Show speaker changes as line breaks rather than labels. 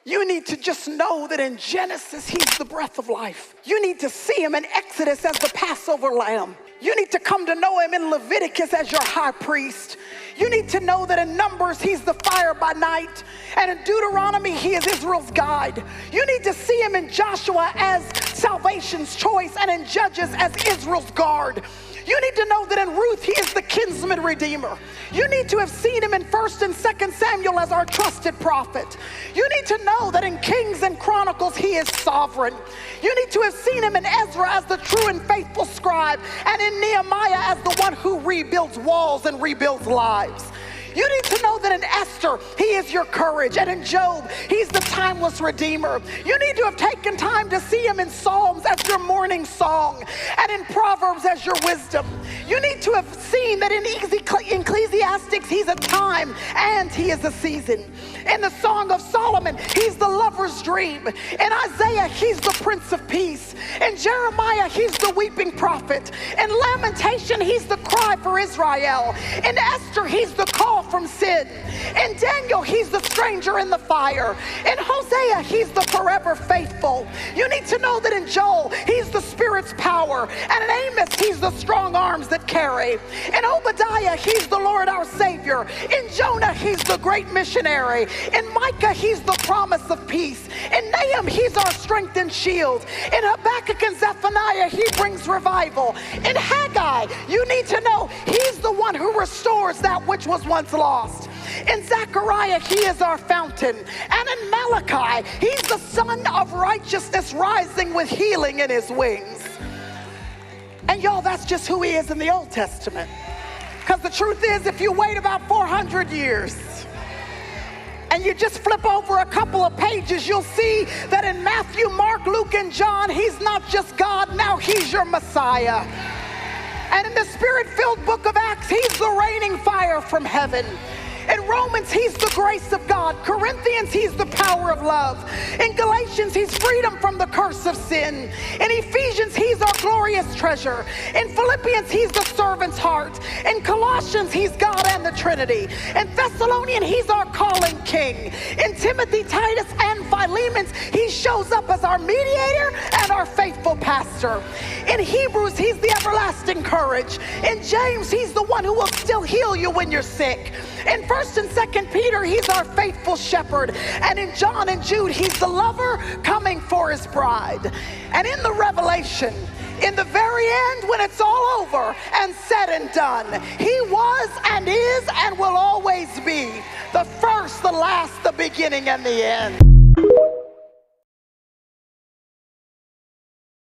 You need to just know that in Genesis, he's the breath of life. You need to see him in Exodus as the Passover lamb. You need to come to know him in Leviticus as your high priest. You need to know that in Numbers, he's the fire by night. And in Deuteronomy, he is Israel's guide. You need to see him in Joshua as salvation's choice and in Judges as Israel's guard. You need to know that in Ruth, he is the kinsman redeemer. You need to have seen him in 1 and 2 Samuel as our trusted prophet. You need to know that in Kings and Chronicles, he is sovereign. You need to have seen him in Ezra as the true and faithful scribe, and in Nehemiah as the one who rebuilds walls and rebuilds lives. You need to know that in Esther, he is your courage, and in Job, he's the timeless redeemer. You need to have taken time to see him in Psalms as your morning song, and in Proverbs as your wisdom. You need to have seen that in Ecclesiastes, he's a time and he is a season. In the Song of Solomon, he's the lover's dream. In Isaiah, he's the Prince of Peace. In Jeremiah, he's the weeping prophet. In Lamentation, he's the cry for Israel. In Esther, he's the call from sin. In Daniel, he's the stranger in the fire. In Hosea, he's the forever faithful. You need to know that in Joel, he's the Spirit's power. And in Amos, he's the strong arms that carry. In Obadiah, he's the Lord our Savior. In Jonah, he's the great missionary. In Micah, he's the promise of peace. In Nahum, he's our strength and shield. In Habakkuk and Zephaniah, he brings revival. In Haggai, you need to know he's the one who restores that which was once lost. In Zechariah, he is our fountain. And in Malachi, he's the Son of righteousness rising with healing in his wings. And y'all, that's just who he is in the Old Testament. Because the truth is, if you wait about 400 years and you just flip over a couple of pages, you'll see that in Matthew, Mark, Luke, and John, he's not just God, now he's your Messiah. And in the Spirit-filled book of Acts, he's the raining fire from heaven. In Romans, he's the grace of God. Corinthians, he's the power of love. In Galatians, he's freedom from the curse of sin. In Ephesians, he's our glorious treasure. In Philippians, he's the servant's heart. In Colossians, he's God and the Trinity. In Thessalonians, he's our calling king. In Timothy, Titus, and Philemon, he shows up as our mediator and our faithful pastor. In Hebrews, he's the everlasting courage. In James, he's the one who will still heal you when you're sick. In 1 and 2 Peter, he's our faithful shepherd. And in John and Jude, he's the lover coming for his bride. And in the Revelation, in the very end, when it's all over and said and done, he was and is and will always be the first, the last, the beginning, and the end.